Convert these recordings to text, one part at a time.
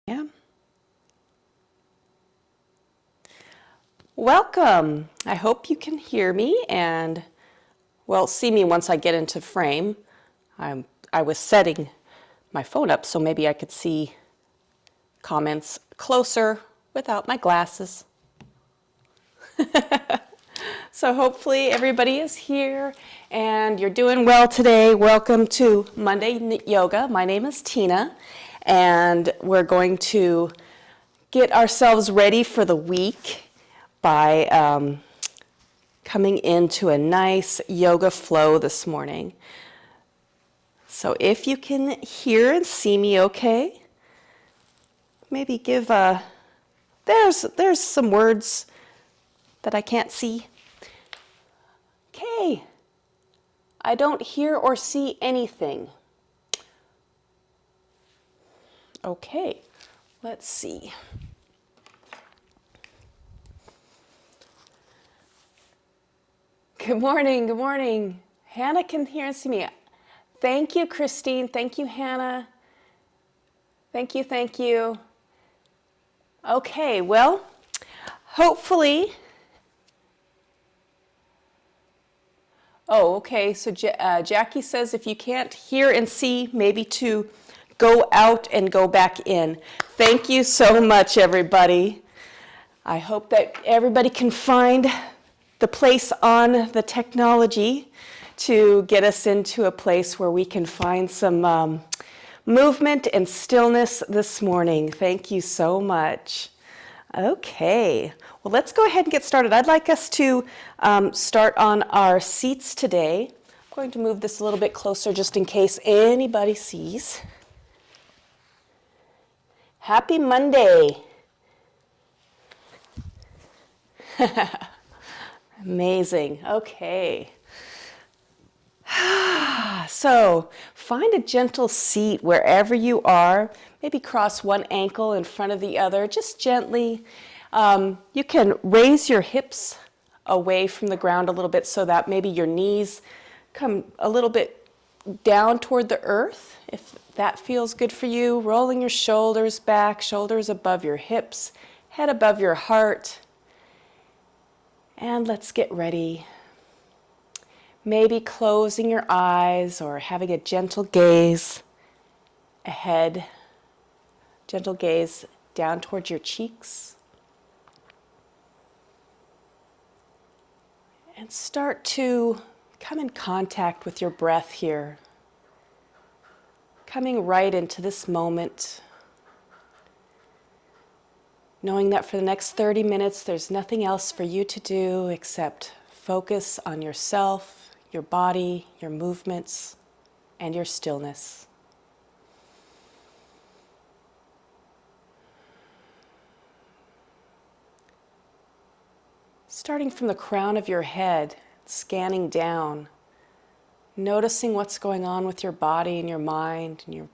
Yeah. Welcome. I hope you can hear me and, well, see me once I get into frame. I was setting my phone up so maybe I could see comments closer without my glasses. So hopefully everybody is here and you're doing well today. Welcome to Monday Yoga. My name is Tina and we're going to get ourselves ready for the week by coming into a nice yoga flow this morning. So if you can hear and see me okay, maybe give there's some words that I can't see. Okay, I don't hear or see anything. Okay, let's see. Good morning, good morning. Hannah can hear and see me. Thank you, Christine. Thank you, Hannah. Thank you, thank you. Okay, well, hopefully. Oh, okay, so Jackie says if you can't hear and see, maybe to go out and go back in. Thank you so much, everybody. I hope that everybody can find the place on the technology to get us into a place where we can find some movement and stillness this morning. Thank you so much. Okay, well, let's go ahead and get started. I'd like us to start on our seats today. I'm going to move this a little bit closer just in case anybody sees. Happy Monday. Amazing. Okay. So find a gentle seat wherever you are. Maybe cross one ankle in front of the other, just gently. You can raise your hips away from the ground a little bit so that maybe your knees come a little bit down toward the earth, if that feels good for you. Rolling your shoulders back, shoulders above your hips, head above your heart. And let's get ready. Maybe closing your eyes or having a gentle gaze ahead, gentle gaze down towards your cheeks. And start to come in contact with your breath here, coming right into this moment, knowing that for the next 30 minutes there's nothing else for you to do except focus on yourself, your body, your movements, and your stillness. Starting from the crown of your head, scanning down, noticing what's going on with your body and your mind and your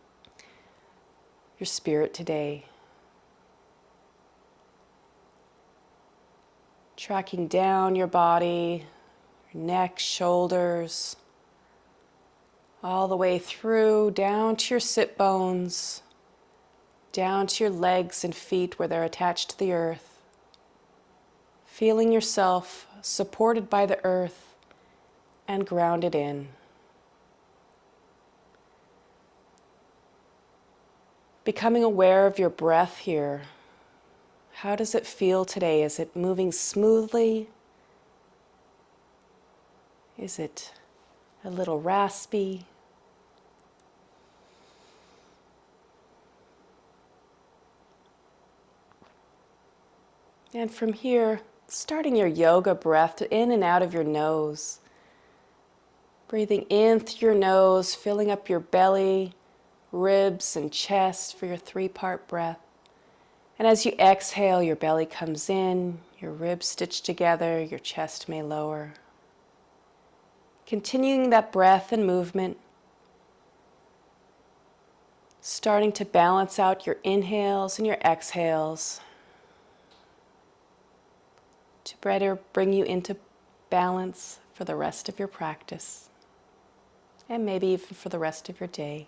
spirit today. Tracking down your body, your neck, shoulders, all the way through, down to your sit bones, down to your legs and feet where they're attached to the earth. Feeling yourself supported by the earth and grounded in. Becoming aware of your breath here. How does it feel today? Is it moving smoothly? Is it a little raspy? And from here, starting your yoga breath in and out of your nose. Breathing in through your nose, filling up your belly, ribs, and chest for your 3-part breath. And as you exhale, your belly comes in, your ribs stitch together, your chest may lower. Continuing that breath and movement, starting to balance out your inhales and your exhales to better bring you into balance for the rest of your practice and maybe even for the rest of your day.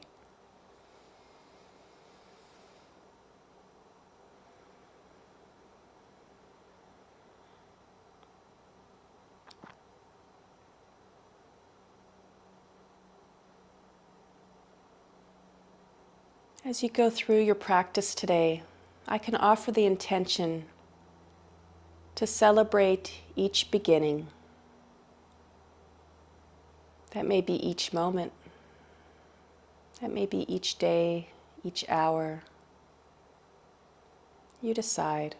As you go through your practice today, I can offer the intention to celebrate each beginning. That may be each moment. That may be each day, each hour. You decide.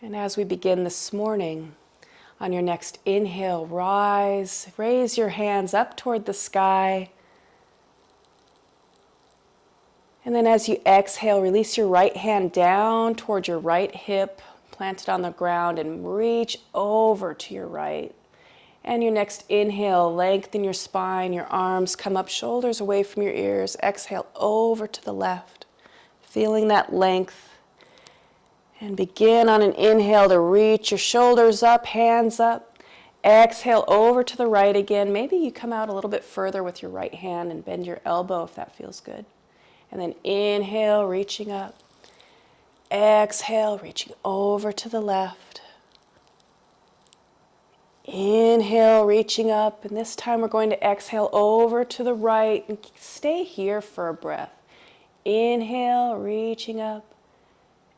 And as we begin this morning, on your next inhale, raise your hands up toward the sky. And then as you exhale, release your right hand down toward your right hip, plant it on the ground and reach over to your right. And your next inhale, lengthen your spine, your arms come up, shoulders away from your ears. Exhale over to the left, feeling that length. And begin on an inhale to reach your shoulders up, hands up. Exhale over to the right again. Maybe you come out a little bit further with your right hand and bend your elbow if that feels good. And then inhale, reaching up. Exhale, reaching over to the left. Inhale, reaching up. And this time we're going to exhale over to the right. And stay here for a breath. Inhale, reaching up.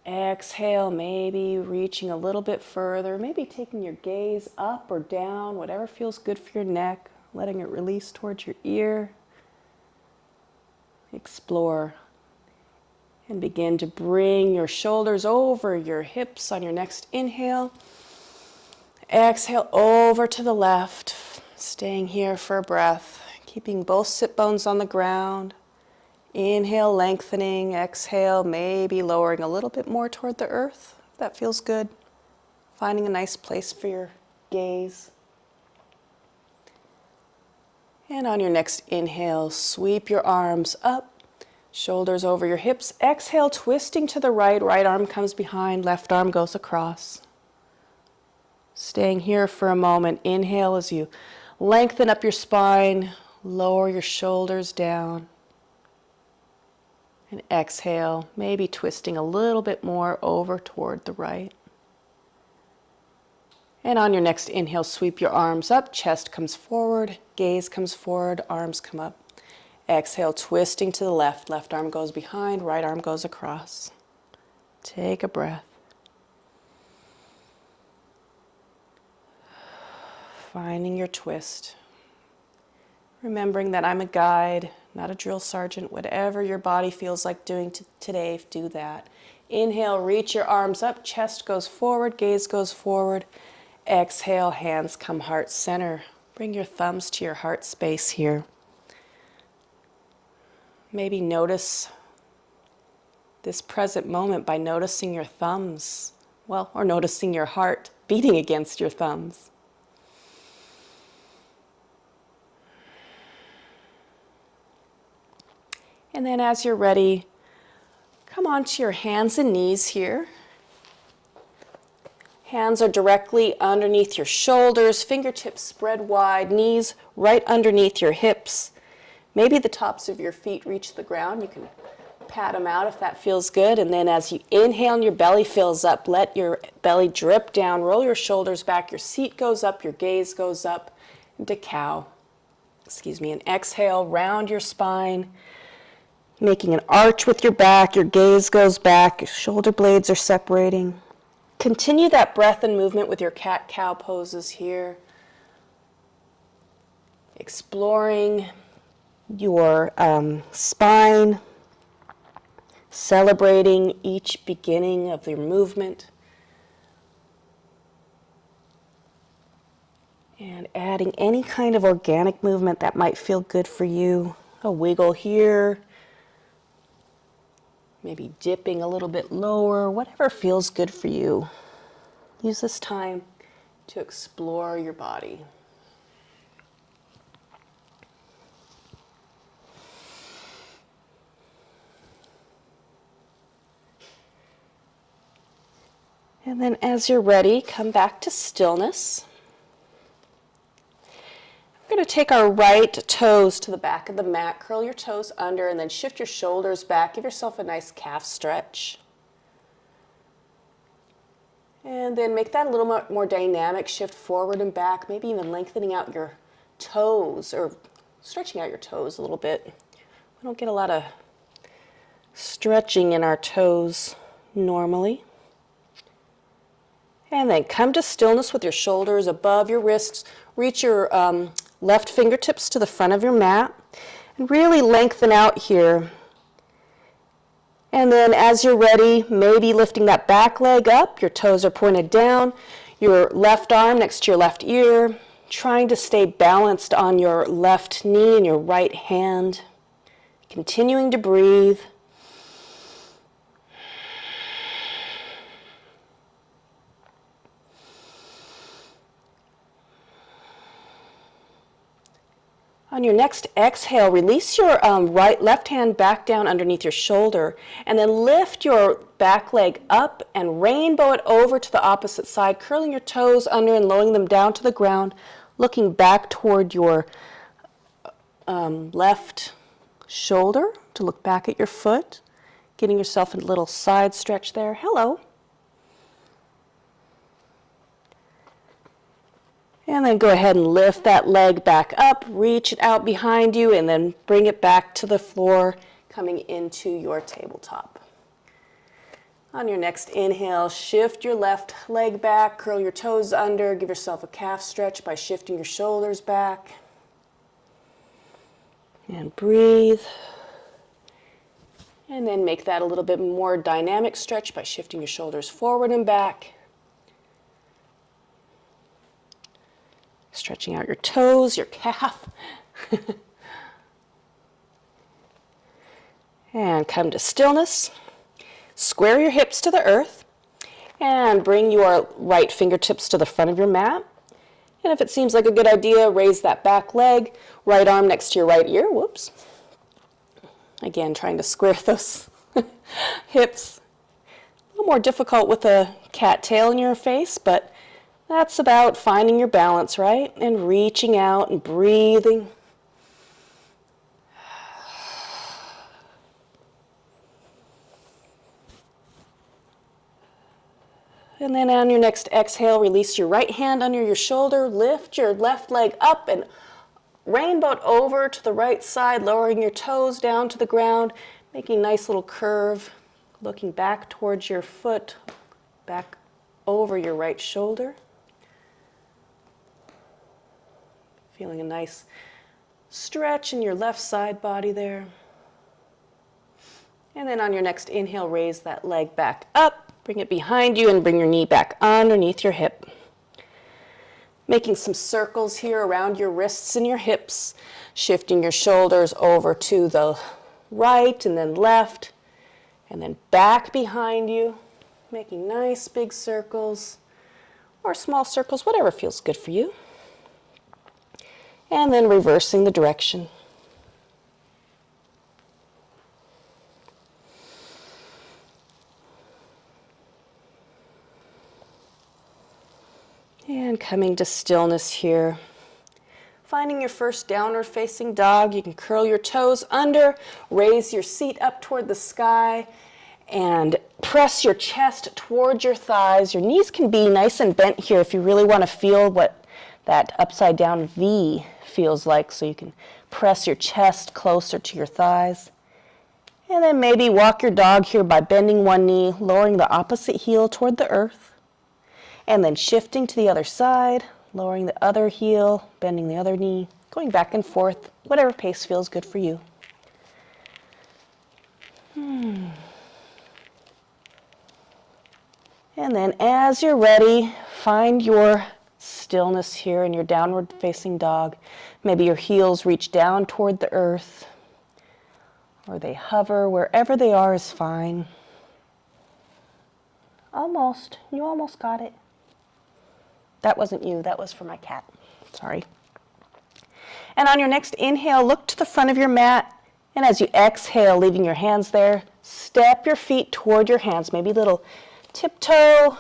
Exhale, maybe reaching a little bit further, maybe taking your gaze up or down, whatever feels good for your neck, letting it release towards your ear. Explore and begin to bring your shoulders over your hips on your next inhale. Exhale over to the left, staying here for a breath, keeping both sit bones on the ground. Inhale, lengthening. Exhale, maybe lowering a little bit more toward the earth. That feels good. Finding a nice place for your gaze. And on your next inhale, sweep your arms up, shoulders over your hips. Exhale, twisting to the right. Right arm comes behind, left arm goes across. Staying here for a moment. Inhale as you lengthen up your spine, lower your shoulders down. And exhale, maybe twisting a little bit more over toward the right. And on your next inhale, sweep your arms up, chest comes forward, gaze comes forward, arms come up. Exhale, twisting to the left, left arm goes behind, right arm goes across. Take a breath. Finding your twist. Remembering that I'm a guide, not a drill sergeant. Whatever your body feels like doing today, do that. Inhale, reach your arms up, chest goes forward, gaze goes forward. Exhale, hands come heart center. Bring your thumbs to your heart space here. Maybe notice this present moment by noticing your thumbs, or noticing your heart beating against your thumbs. And then as you're ready, come onto your hands and knees here. Hands are directly underneath your shoulders, fingertips spread wide, knees right underneath your hips. Maybe the tops of your feet reach the ground. You can pat them out if that feels good. And then as you inhale and your belly fills up, let your belly drip down, roll your shoulders back, your seat goes up, your gaze goes up into cow. And exhale, round your spine. Making an arch with your back, your gaze goes back, your shoulder blades are separating. Continue that breath and movement with your cat-cow poses here. Exploring your spine, celebrating each beginning of your movement. And adding any kind of organic movement that might feel good for you. A wiggle here. Maybe dipping a little bit lower, whatever feels good for you. Use this time to explore your body. And then as you're ready, come back to stillness. We're going to take our right toes to the back of the mat, curl your toes under, and then shift your shoulders back. Give yourself a nice calf stretch. And then make that a little more dynamic, shift forward and back, maybe even lengthening out your toes, or stretching out your toes a little bit. We don't get a lot of stretching in our toes normally. And then come to stillness with your shoulders above your wrists. Reach your left fingertips to the front of your mat and really lengthen out here. And then as you're ready, maybe lifting that back leg up, your toes are pointed down, your left arm next to your left ear, trying to stay balanced on your left knee and your right hand. Continuing to breathe. On your next exhale, release your left hand back down underneath your shoulder, and then lift your back leg up and rainbow it over to the opposite side, curling your toes under and lowering them down to the ground, looking back toward your left shoulder to look back at your foot, getting yourself a little side stretch there. Hello. And then go ahead and lift that leg back up, reach it out behind you, and then bring it back to the floor, coming into your tabletop. On your next inhale, shift your left leg back, curl your toes under, give yourself a calf stretch by shifting your shoulders back. And breathe. And then make that a little bit more dynamic stretch by shifting your shoulders forward and back. Stretching out your toes, your calf. And come to stillness. Square your hips to the earth and bring your right fingertips to the front of your mat. And if it seems like a good idea, raise that back leg, right arm next to your right ear. Whoops. Again, trying to square those hips. A little more difficult with a cat tail in your face, but that's about finding your balance, right? And reaching out and breathing. And then on your next exhale, release your right hand under your shoulder, lift your left leg up and rainbow it over to the right side, lowering your toes down to the ground, making a nice little curve, looking back towards your foot, back over your right shoulder. Feeling a nice stretch in your left side body there. And then on your next inhale, raise that leg back up, bring it behind you, and bring your knee back underneath your hip. Making some circles here around your wrists and your hips, shifting your shoulders over to the right and then left, and then back behind you, making nice big circles or small circles, whatever feels good for you. And then reversing the direction. And coming to stillness here. Finding your first downward facing dog, you can curl your toes under, raise your seat up toward the sky, and press your chest towards your thighs. Your knees can be nice and bent here if you really want to feel what that upside down V feels like, so you can press your chest closer to your thighs. And then maybe walk your dog here by bending one knee, lowering the opposite heel toward the earth, and then shifting to the other side, lowering the other heel, bending the other knee, going back and forth, whatever pace feels good for you. And then as you're ready, find your stillness here in your downward facing dog. Maybe your heels reach down toward the earth, or they hover. Wherever they are is fine. Almost. You almost got it. That wasn't you. That was for my cat. Sorry. And on your next inhale, look to the front of your mat. And as you exhale, leaving your hands there, step your feet toward your hands. Maybe a little tiptoe.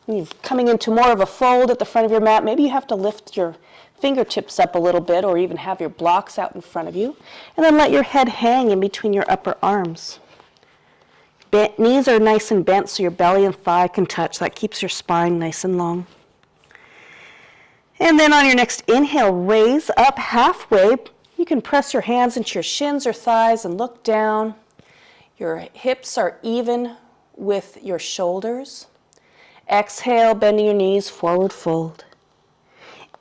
You're coming into more of a fold at the front of your mat. Maybe you have to lift your fingertips up a little bit, or even have your blocks out in front of you. And then let your head hang in between your upper arms. Knees are nice and bent so your belly and thigh can touch. That keeps your spine nice and long. And then on your next inhale, raise up halfway. You can press your hands into your shins or thighs and look down. Your hips are even with your shoulders. Exhale, bending your knees, forward fold.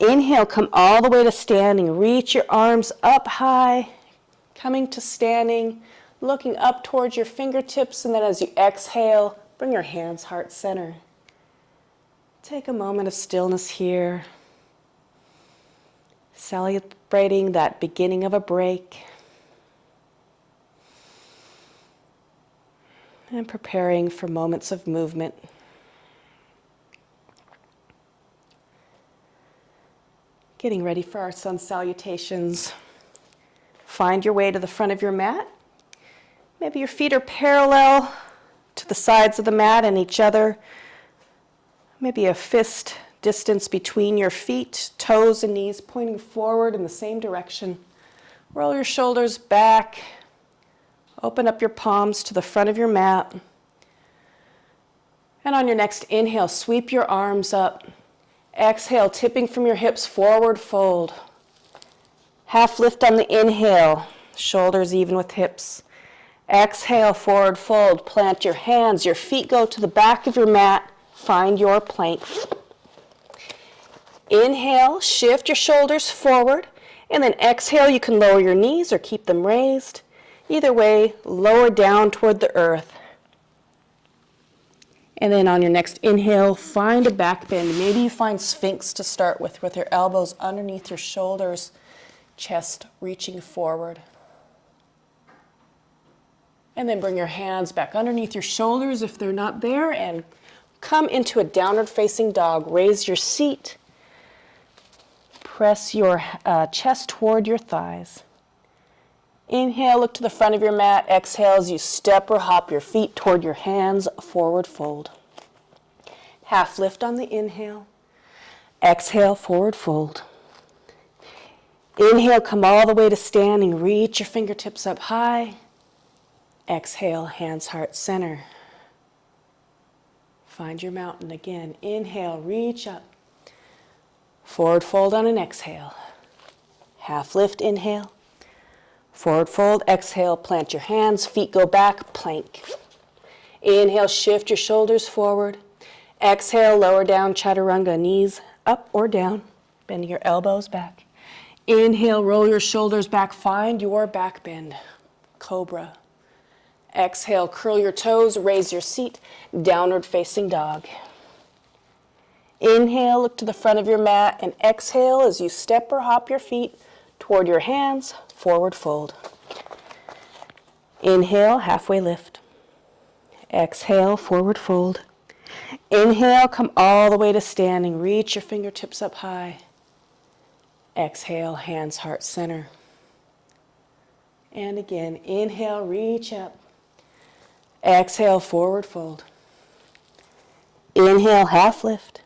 Inhale, come all the way to standing. Reach your arms up high, coming to standing, looking up towards your fingertips, and then as you exhale, bring your hands heart center. Take a moment of stillness here, celebrating that beginning of a break, and preparing for moments of movement. Getting ready for our sun salutations. Find your way to the front of your mat. Maybe your feet are parallel to the sides of the mat and each other. Maybe a fist distance between your feet, toes and knees pointing forward in the same direction. Roll your shoulders back. Open up your palms to the front of your mat. And on your next inhale, sweep your arms up. Exhale, tipping from your hips, forward fold. Half lift on the inhale, shoulders even with hips. Exhale, forward fold. Plant your hands, your feet go to the back of your mat. Find your plank. Inhale, shift your shoulders forward. And then exhale, you can lower your knees or keep them raised. Either way, lower down toward the earth. And then on your next inhale, find a back bend. Maybe you find Sphinx to start with your elbows underneath your shoulders, chest reaching forward. And then bring your hands back underneath your shoulders if they're not there, and come into a downward facing dog. Raise your seat. Press your chest toward your thighs. Inhale, look to the front of your mat. Exhale as you step or hop your feet toward your hands, forward fold. Half lift on the inhale. Exhale, forward fold. Inhale, come all the way to standing. Reach your fingertips up high. Exhale, hands heart center. Find your mountain again. Inhale, reach up. Forward fold on an exhale. Half lift, inhale. Forward fold, exhale, plant your hands, feet go back, plank. Inhale, shift your shoulders forward. Exhale, lower down, chaturanga, knees up or down, bending your elbows back. Inhale, roll your shoulders back, find your back bend, cobra. Exhale, curl your toes, raise your seat, downward facing dog. Inhale, look to the front of your mat, and exhale as you step or hop your feet toward your hands, forward fold. Inhale, halfway lift. Exhale, forward fold. Inhale, come all the way to standing. Reach your fingertips up high. Exhale, hands heart center. And again, inhale, reach up. Exhale, forward fold. Inhale, half lift.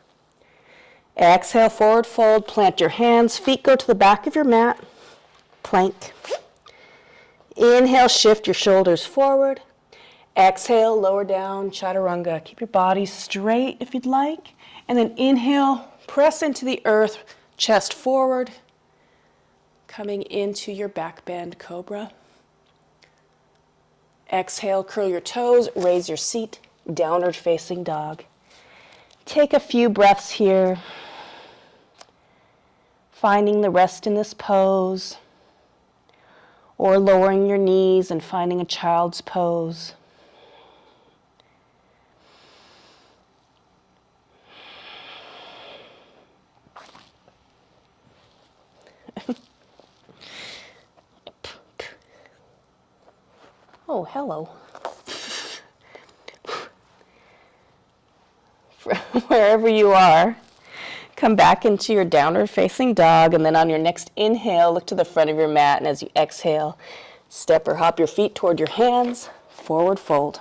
Exhale, forward fold. Plant your hands, feet go to the back of your mat. Plank. Inhale, shift your shoulders forward. Exhale, lower down, chaturanga. Keep your body straight if you'd like. And then inhale, press into the earth, chest forward. Coming into your back bend, cobra. Exhale, curl your toes, raise your seat, downward facing dog. Take a few breaths here, finding the rest in this pose, or lowering your knees and finding a child's pose. Oh, hello. Wherever you are, come back into your downward facing dog, and then on your next inhale, look to the front of your mat, and as you exhale, step or hop your feet toward your hands, forward fold.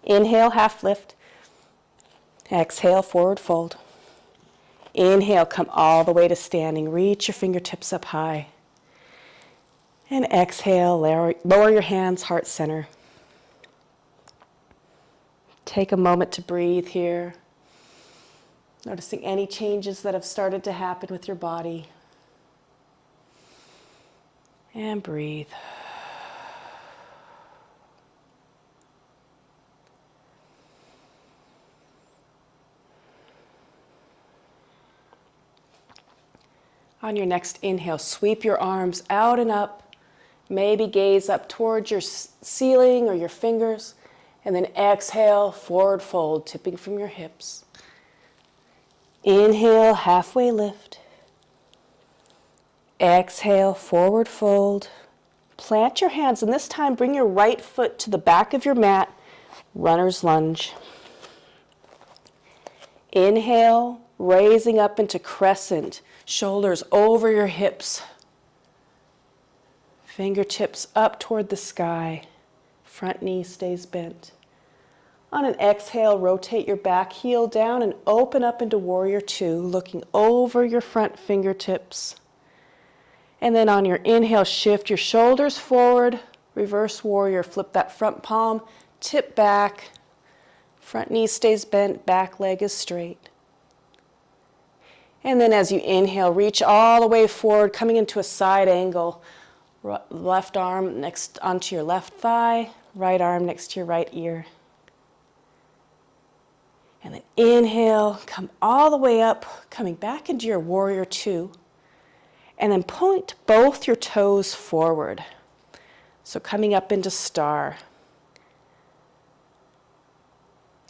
Inhale, half lift. Exhale, forward fold. Inhale, come all the way to standing. Reach your fingertips up high. And exhale, lower your hands, heart center. Take a moment to breathe here. Noticing any changes that have started to happen with your body. And breathe. On your next inhale, sweep your arms out and up. Maybe gaze up towards your ceiling or your fingers. And then exhale, forward fold, tipping from your hips. Inhale, halfway lift. Exhale, forward fold. Plant your hands, and this time bring your right foot to the back of your mat, runner's lunge. Inhale, raising up into crescent, shoulders over your hips. Fingertips up toward the sky. Front knee stays bent. On an exhale, rotate your back heel down and open up into warrior two, looking over your front fingertips. And then on your inhale, shift your shoulders forward, reverse warrior, flip that front palm, tip back, front knee stays bent, back leg is straight. And then as you inhale, reach all the way forward, coming into a side angle. Left arm next onto your left thigh, right arm next to your right ear. And then inhale, come all the way up, coming back into your warrior two. And then point both your toes forward. So coming up into star.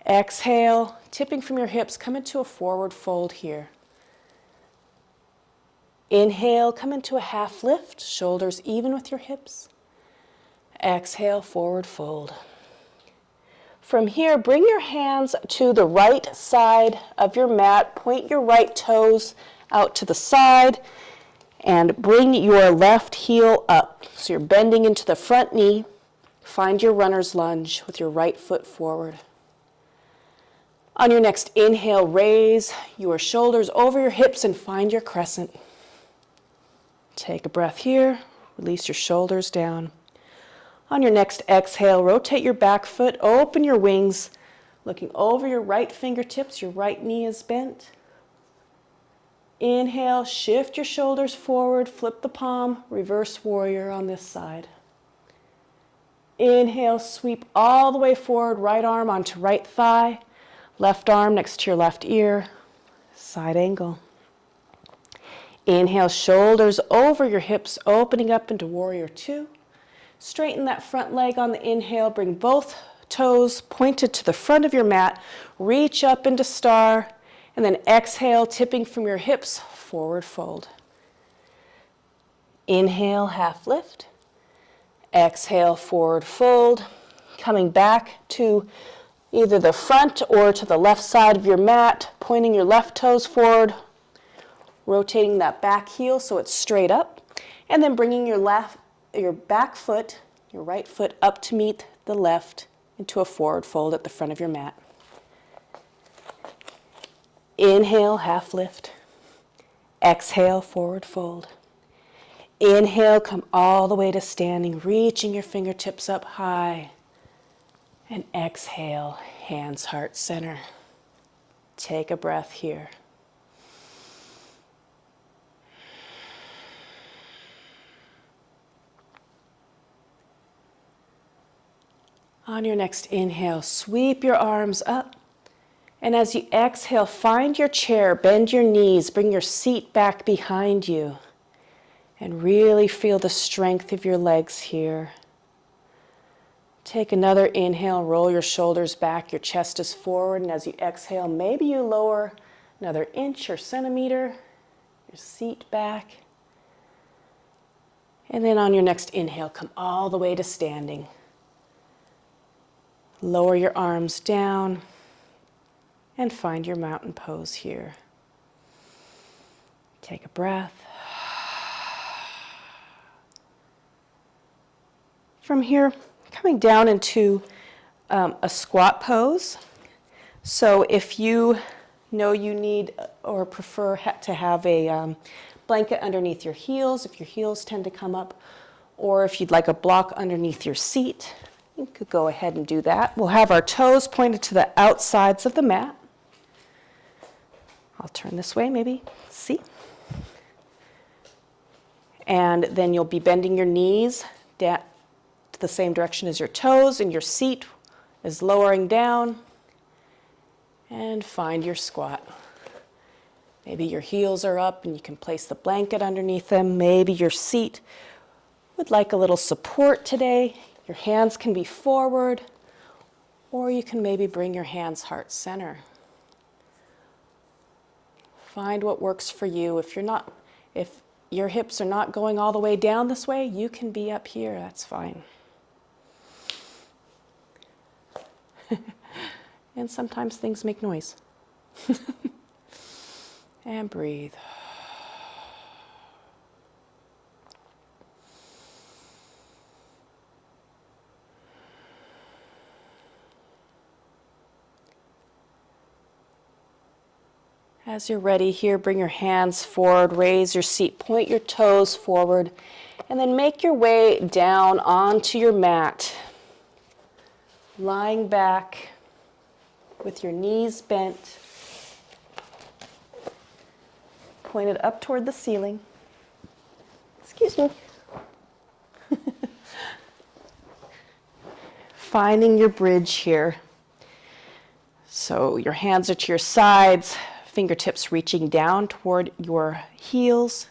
Exhale, tipping from your hips, come into a forward fold here. Inhale, come into a half lift, shoulders even with your hips. Exhale, forward fold. From here, bring your hands to the right side of your mat, point your right toes out to the side, and bring your left heel up. So you're bending into the front knee. Find your runner's lunge with your right foot forward. On your next inhale, raise your shoulders over your hips and find your crescent. Take a breath here, release your shoulders down. On your next exhale, rotate your back foot, open your wings, looking over your right fingertips, your right knee is bent. Inhale, shift your shoulders forward, flip the palm, reverse warrior on this side. Inhale, sweep all the way forward, right arm onto right thigh, left arm next to your left ear, side angle. Inhale, shoulders over your hips, opening up into warrior two. Straighten that front leg on the inhale, bring both toes pointed to the front of your mat, reach up into star, and then exhale, tipping from your hips, forward fold. Inhale, half lift. Exhale, forward fold. Coming back to either the front or to the left side of your mat, pointing your left toes forward, rotating that back heel so it's straight up, and then bringing your back foot, your right foot up to meet the left into a forward fold at the front of your mat. Inhale, half lift. Exhale, forward fold. Inhale, come all the way to standing, reaching your fingertips up high. And exhale, hands, heart, center. Take a breath here. On your next inhale, sweep your arms up. And as you exhale, find your chair, bend your knees, bring your seat back behind you. And really feel the strength of your legs here. Take another inhale, roll your shoulders back, your chest is forward, and as you exhale, maybe you lower another inch or centimeter, your seat back. And then on your next inhale, come all the way to standing. Lower your arms down and find your mountain pose here. Take a breath. From here, coming down into a squat pose. So if you know you need or prefer to have a blanket underneath your heels, if your heels tend to come up, or if you'd like a block underneath your seat, you could go ahead and do that. We'll have our toes pointed to the outsides of the mat. I'll turn this way maybe. See? And then you'll be bending your knees to the same direction as your toes, and your seat is lowering down. And find your squat. Maybe your heels are up and you can place the blanket underneath them. Maybe your seat would like a little support today. Your hands can be forward, or you can maybe bring your hands heart center. Find what works for you. If your hips are not going all the way down this way, you can be up here. That's fine. And sometimes things make noise. And breathe. As you're ready here, bring your hands forward, raise your seat, point your toes forward, and then make your way down onto your mat. Lying back with your knees bent, pointed up toward the ceiling. Excuse me. Finding your bridge here. So your hands are to your sides, fingertips reaching down toward your heels.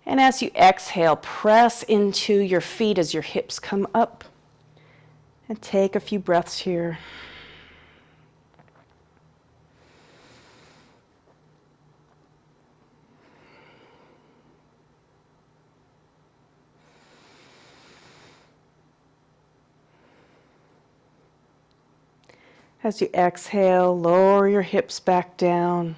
And as you exhale, press into your feet as your hips come up. And take a few breaths here. As you exhale, lower your hips back down.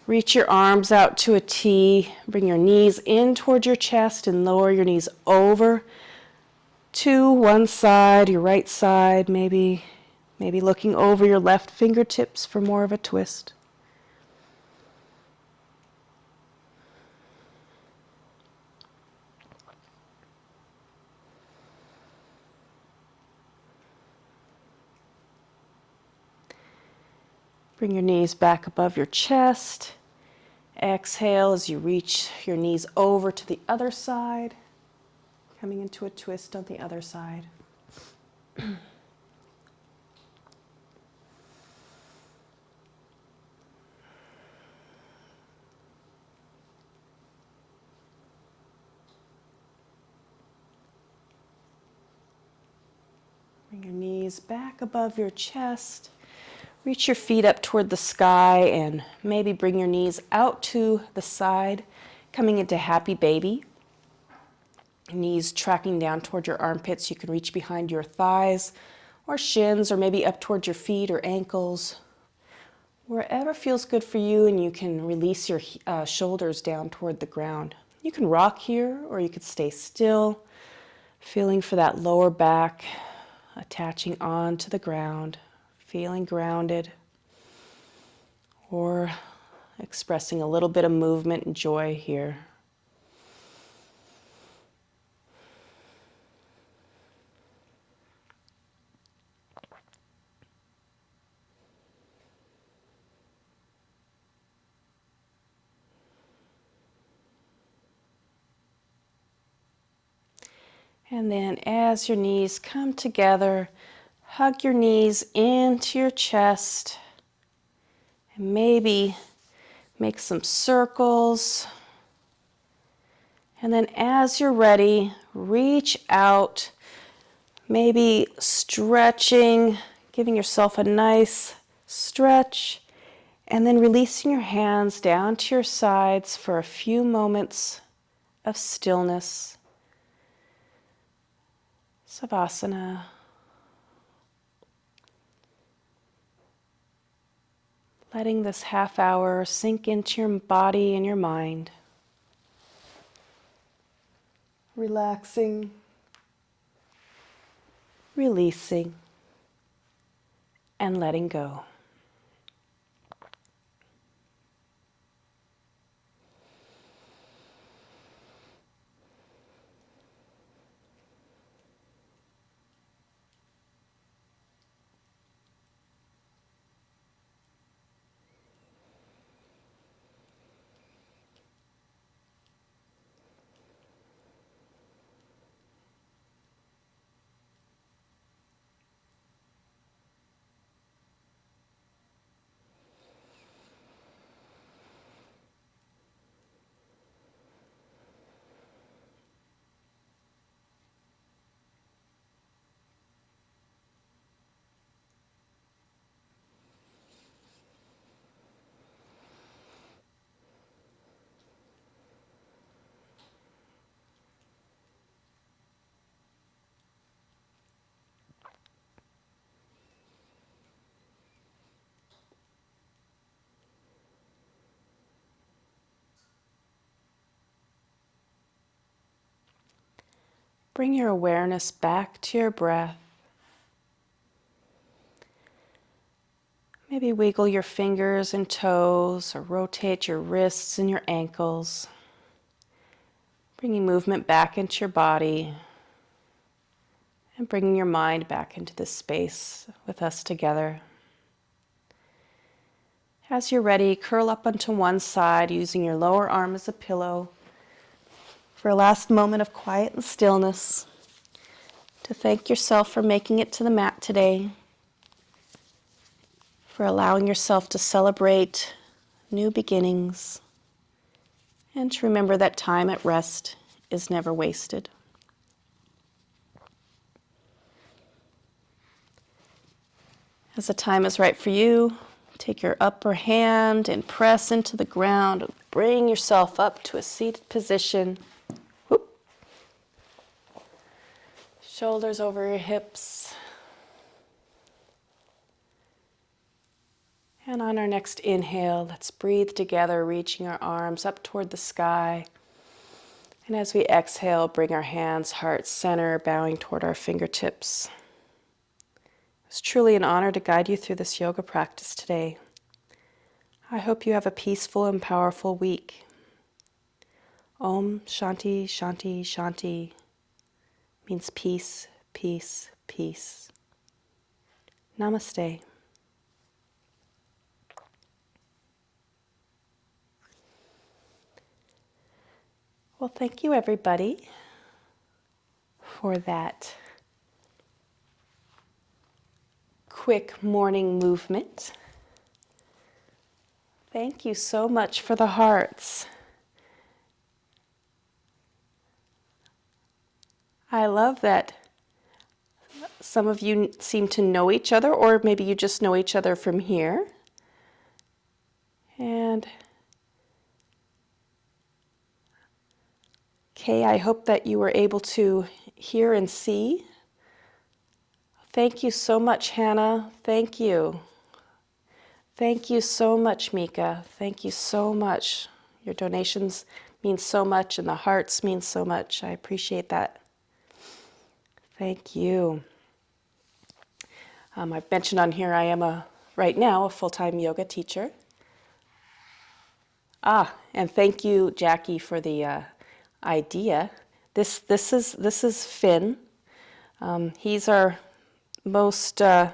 Reach your arms out to a T. Bring your knees in towards your chest and lower your knees over to one side, your right side, maybe looking over your left fingertips for more of a twist. Bring your knees back above your chest. Exhale as you reach your knees over to the other side, coming into a twist on the other side. Bring your knees back above your chest. Reach your feet up toward the sky and maybe bring your knees out to the side, coming into happy baby. Knees tracking down toward your armpits. You can reach behind your thighs or shins or maybe up towards your feet or ankles. Wherever feels good for you, and you can release your shoulders down toward the ground. You can rock here or you could stay still, feeling for that lower back, attaching on to the ground. Feeling grounded, or expressing a little bit of movement and joy here. And then as your knees come together, hug your knees into your chest and maybe make some circles. And then as you're ready, reach out, maybe stretching, giving yourself a nice stretch, and then releasing your hands down to your sides for a few moments of stillness. Savasana. Letting this half hour sink into your body and your mind. Relaxing, releasing, and letting go. Bring your awareness back to your breath. Maybe wiggle your fingers and toes or rotate your wrists and your ankles, bringing movement back into your body and bringing your mind back into this space with us together. As you're ready, curl up onto one side using your lower arm as a pillow for a last moment of quiet and stillness, to thank yourself for making it to the mat today, for allowing yourself to celebrate new beginnings, and to remember that time at rest is never wasted. As the time is right for you, take your upper hand and press into the ground. Bring yourself up to a seated position. Whoop. Shoulders over your hips. And on our next inhale, let's breathe together, reaching our arms up toward the sky. And as we exhale, bring our hands heart center, bowing toward our fingertips. It's truly an honor to guide you through this yoga practice today. I hope you have a peaceful and powerful week. Om Shanti Shanti Shanti means peace, peace, peace. Namaste. Well, thank you everybody for that quick morning movement. Thank you so much for the hearts. I love that some of you seem to know each other, or maybe you just know each other from here. And Kay, I hope that you were able to hear and see. Thank you so much, Hannah. Thank you. Thank you so much, Mika. Thank you so much. Your donations mean so much, and the hearts mean so much. I appreciate that. Thank you. I've mentioned on here I am right now a full-time yoga teacher. And thank you, Jackie, for the idea. This is Finn. He's our most I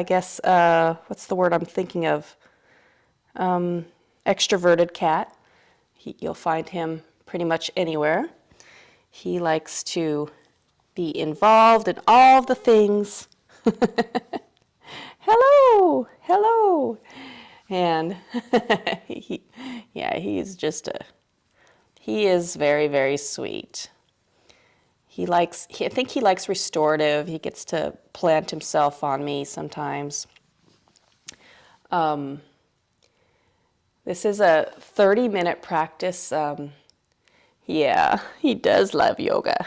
guess what's the word I'm thinking of? Extroverted cat. You'll find him pretty much anywhere. He likes to be involved in all the things. Hello, hello. And he is very, very sweet. I think he likes restorative. He gets to plant himself on me sometimes. This is a 30-minute practice. Yeah, he does love yoga.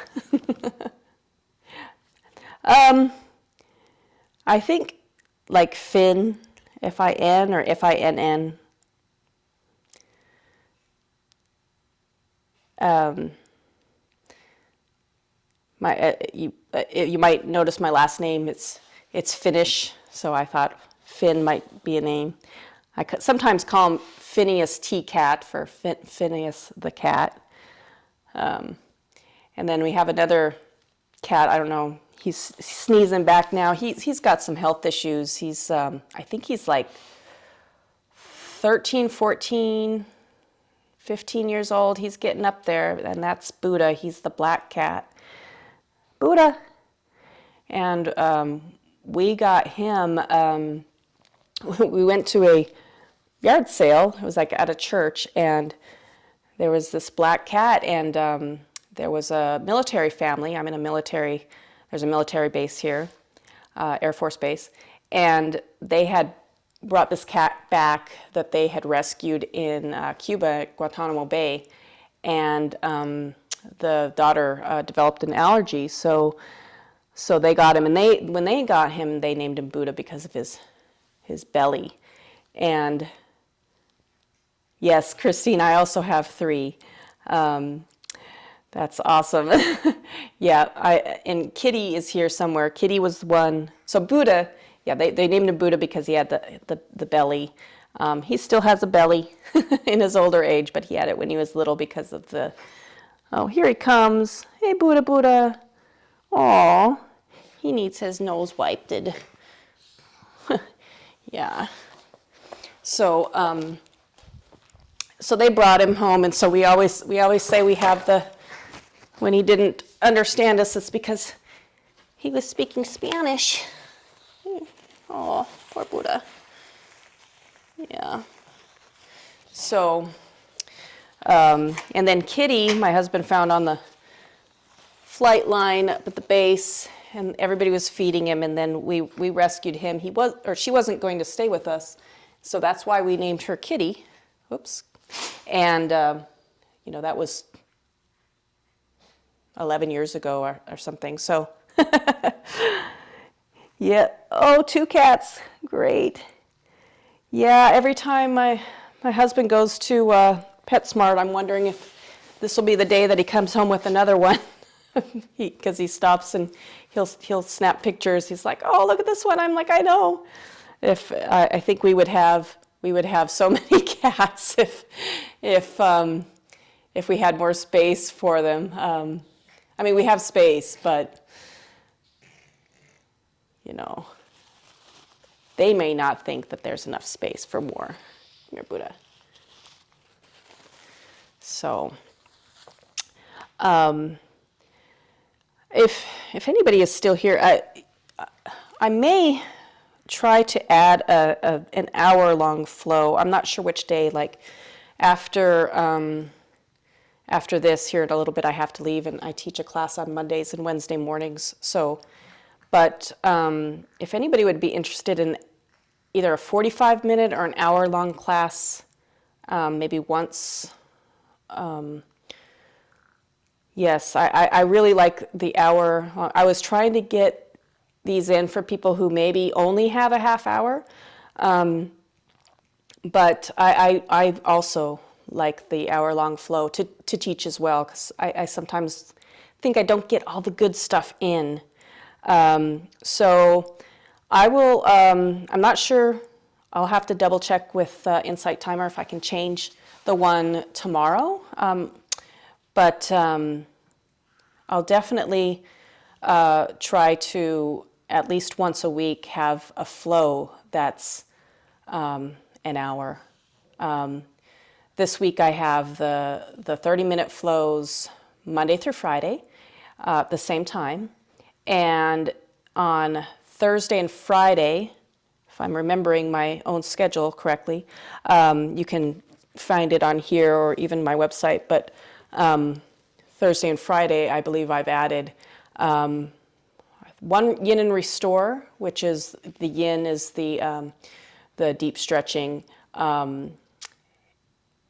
I think like Finn, F-I-N or F-I-N-N. You might notice my last name. It's Finnish, so I thought Finn might be a name. I could sometimes call him Phineas T. Cat for Phineas the cat. And then we have another cat. I don't know. He's sneezing back now. He's got some health issues. He's I think he's like 13, 14, 15 years old. He's getting up there, and that's Buddha. He's the black cat. Buddha. And we got him, we went to a yard sale. It was like at a church, and there was this black cat, and there was a military family. I'm in a military, there's a military base here, Air Force Base, and they had brought this cat back that they had rescued in Cuba, at Guantanamo Bay, and the daughter developed an allergy, so they got him, and when they got him, they named him Buddha because of his belly. And yes, Christine, I also have 3. That's awesome. Yeah, and Kitty is here somewhere. Kitty was the one. So Buddha, yeah, they named him Buddha because he had the belly. He still has a belly in his older age, but he had it when he was little because of the. Oh, here he comes. Hey, Buddha, Buddha. Aw, he needs his nose wiped. Yeah. So, so they brought him home, and so we always say we have the. When he didn't understand us, it's because he was speaking Spanish. Oh, poor Buddha. Yeah. So, and then Kitty, my husband found on the flight line up at the base, and everybody was feeding him, and then we rescued him. She wasn't going to stay with us, so that's why we named her Kitty. Whoops. And, that was 11 years ago or something. So, yeah. Oh, 2 cats. Great. Yeah, every time my husband goes to PetSmart, I'm wondering if this will be the day that he comes home with another one. Because he stops and he'll snap pictures. He's like, "Oh, look at this one." I'm like, "I know." I think we would have so many cats if we had more space for them. I mean, we have space, but they may not think that there's enough space for more. Come here, Buddha. So, if anybody is still here, I may try to add an hour-long flow. I'm not sure which day. Like after this, here in a little bit, I have to leave, and I teach a class on Mondays and Wednesday mornings. So, but if anybody would be interested in either a 45-minute or an hour-long class, maybe once. Yes, I really like the hour. I was trying to get these in for people who maybe only have a half hour, but I also like the hour-long flow to teach as well, because I sometimes think I don't get all the good stuff in. So I will, I'm not sure, I'll have to double check with Insight Timer if I can change the one tomorrow. But I'll definitely try to, at least once a week, have a flow that's an hour. This week I have the 30-minute flows Monday through Friday at the same time. And on Thursday and Friday, if I'm remembering my own schedule correctly, you can find it on here or even my website, but Thursday and Friday, I believe I've added one yin and restore, which is the yin is the deep stretching,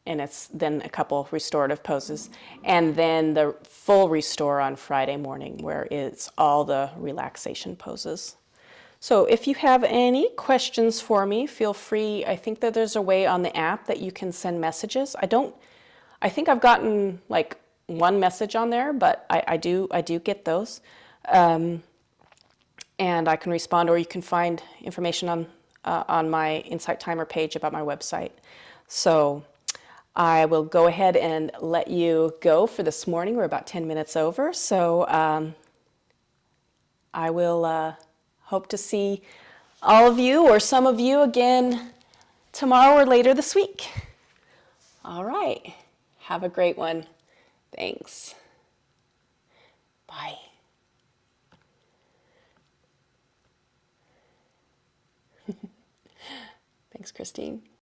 and it's then a couple restorative poses, and then the full restore on Friday morning, where it's all the relaxation poses. So if you have any questions for me, feel free. I think that there's a way on the app that you can send messages. I think I've gotten like one message on there, but I do get those. And I can respond, or you can find information on my Insight Timer page about my website. So I will go ahead and let you go for this morning. We're about 10 minutes over, so I will hope to see all of you or some of you again tomorrow or later this week. All right. Have a great one. Thanks. Bye. Thanks, Christine.